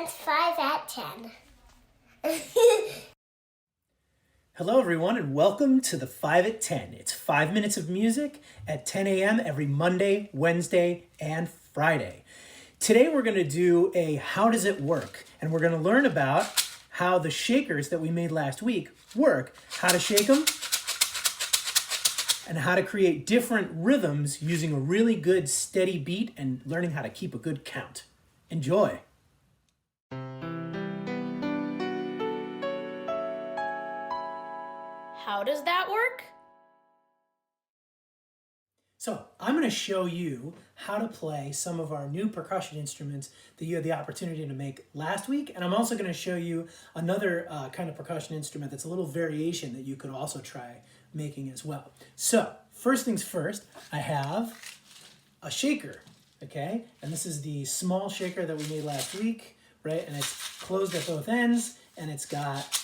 That's 5 at 10. Hello everyone and welcome to the 5 at 10. It's 5 minutes of music at 10 a.m. every Monday, Wednesday, and Friday. Today we're going to do a how does it work? And we're going to learn about how the shakers that we made last week work, how to shake them, and how to create different rhythms using a really good steady beat and learning how to keep a good count. Enjoy! How does that work? So I'm going to show you how to play some of our new percussion instruments that you had the opportunity to make last week. And I'm also going to show you another kind of percussion instrument that's a little variation that you could also try making as well. So first things first, I have a shaker, okay? And this is the small shaker that we made last week, right? And it's closed at both ends and it's got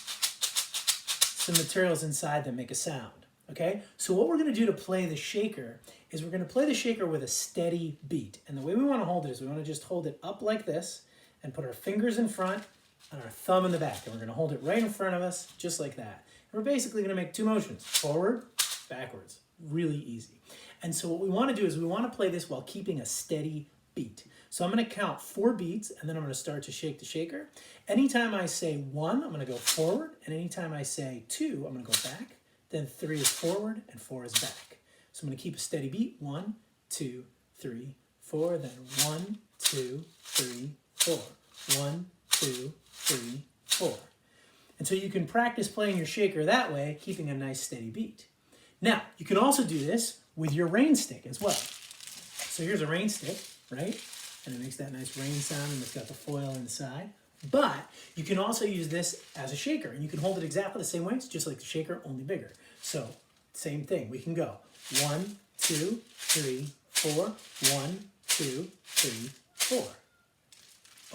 some materials inside that make a sound. Okay, so what we're going to do to play the shaker is we're going to play the shaker with a steady beat. And the way we want to hold it is we want to just hold it up like this and put our fingers in front and our thumb in the back. And we're going to hold it right in front of us, just like that. And we're basically going to make two motions, forward, backwards. Really easy. And so what we want to do is we want to play this while keeping a steady beat. So I'm going to count 4 beats and then I'm going to start to shake the shaker. Anytime I say 1, I'm going to go forward. And anytime I say 2, I'm going to go back. Then 3 is forward and 4 is back. So I'm going to keep a steady beat. 1, 2, 3, 4. Then 1, 2, 3, 4. 1, 2, 3, 4. And so you can practice playing your shaker that way, keeping a nice steady beat. Now, you can also do this with your rain stick as well. So here's a rain stick, right? And it makes that nice rain sound and it's got the foil inside. But you can also use this as a shaker and you can hold it exactly the same way. It's just like the shaker, only bigger. So same thing. We can go 1, 2, 3, 4. 1, 2, 3, 4.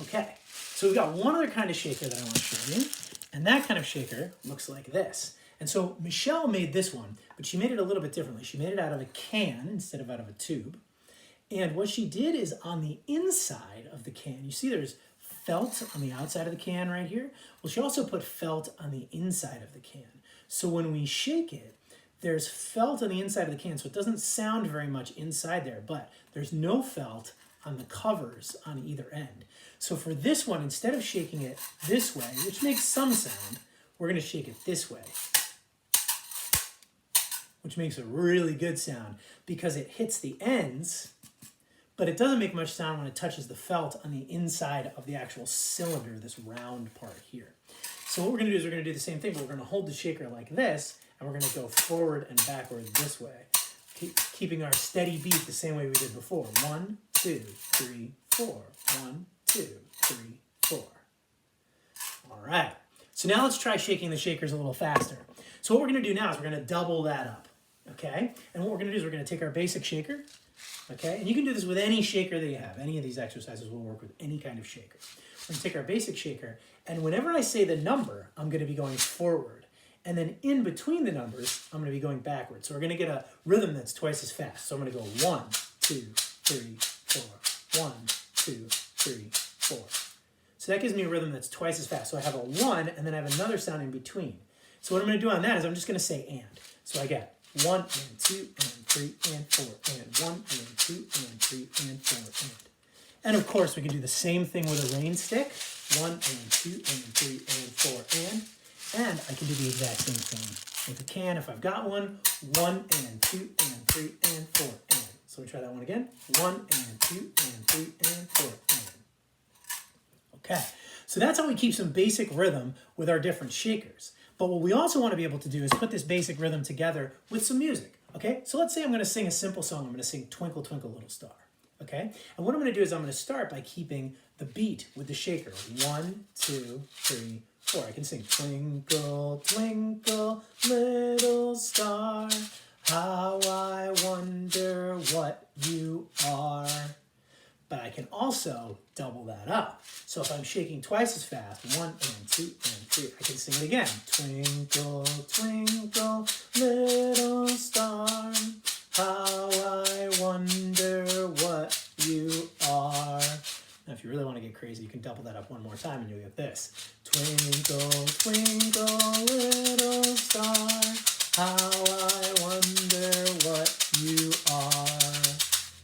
Okay. So we've got one other kind of shaker that I want to show you. And that kind of shaker looks like this. And so Michelle made this one, but she made it a little bit differently. She made it out of a can instead of out of a tube. And what she did is on the inside of the can, you see there's felt on the outside of the can right here. Well, she also put felt on the inside of the can. So when we shake it, there's felt on the inside of the can, so it doesn't sound very much inside there, but there's no felt on the covers on either end. So for this one, instead of shaking it this way, which makes some sound, we're going to shake it this way, which makes a really good sound because it hits the ends, but it doesn't make much sound when it touches the felt on the inside of the actual cylinder, this round part here. So what we're going to do is we're going to do the same thing, but we're going to hold the shaker like this, and we're going to go forward and backward this way, keeping our steady beat the same way we did before. 1, 2, 3, 4. 1, 2, 3, 4. All right. So now let's try shaking the shakers a little faster. So what we're going to do now is we're going to double that up, okay? And what we're going to do is we're going to take our basic shaker, okay? And you can do this with any shaker that you have. Any of these exercises will work with any kind of shaker. We're going to take our basic shaker, and whenever I say the number, I'm going to be going forward. And then in between the numbers, I'm going to be going backwards. So we're going to get a rhythm that's twice as fast. So I'm going to go 1, 2, 3, 4. 1, 2, 3, 4. So that gives me a rhythm that's twice as fast. So I have a 1, and then I have another sound in between. So what I'm going to do on that is I'm just going to say and. So I get 1 and 2 and 3 and 4 and 1 and 2 and 3 and 4 and. And of course we can do the same thing with a rain stick. 1 and 2 and 3 and 4 and. And I can do the exact same thing with a can if I've got one. 1 and 2 and 3 and 4 and. So we try that one again. 1 and 2 and 3 and 4 and. Okay, so that's how we keep some basic rhythm with our different shakers. But what we also want to be able to do is put this basic rhythm together with some music, okay? So let's say I'm going to sing a simple song. I'm going to sing Twinkle, Twinkle, Little Star, okay? And what I'm going to do is I'm going to start by keeping the beat with the shaker. 1, 2, 3, 4. I can sing Twinkle, Twinkle, Little Star, how I wonder what you are. But I can also double that up. So if I'm shaking twice as fast, 1 and 2 and 3, I can sing it again. Twinkle, twinkle, little star, how I wonder what you are. Now if you really want to get crazy, you can double that up one more more time and you'll get this. Twinkle, twinkle, little star, how I wonder what you are.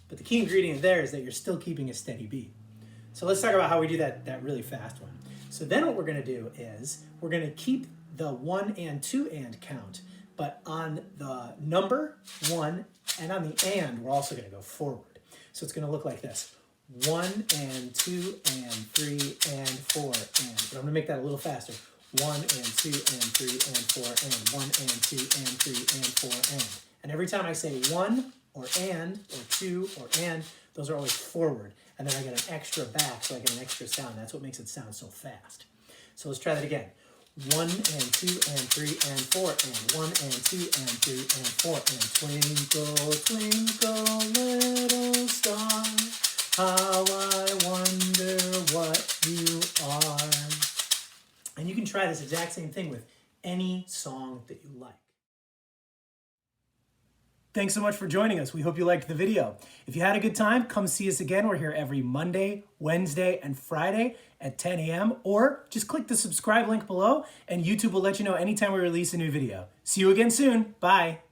But the key ingredient there is that you're still keeping a steady beat. So let's talk about how we do that really fast one. So then what we're going to do is we're going to keep the 1 and 2 and count, but on the number 1 and on the and, we're also going to go forward. So it's going to look like this. 1 and 2 and 3 and 4 and. But I'm going to make that a little faster. 1 and 2 and 3 and 4 and. 1 and 2 and 3 and 4 and. And every time I say 1 or and or 2 or and, those are always forward. And then I get an extra back, so I get an extra sound. That's what makes it sound so fast. So let's try that again. 1 and 2 and 3 and 4 and. 1 and 2 and 3 and 4 and. Twinkle, twinkle, little star, how I wonder what you are. And you can try this exact same thing with any song that you like. Thanks so much for joining us. We hope you liked the video. If you had a good time, come see us again. We're here every Monday, Wednesday, and Friday at 10 a.m. Or just click the subscribe link below and YouTube will let you know anytime we release a new video. See you again soon. Bye.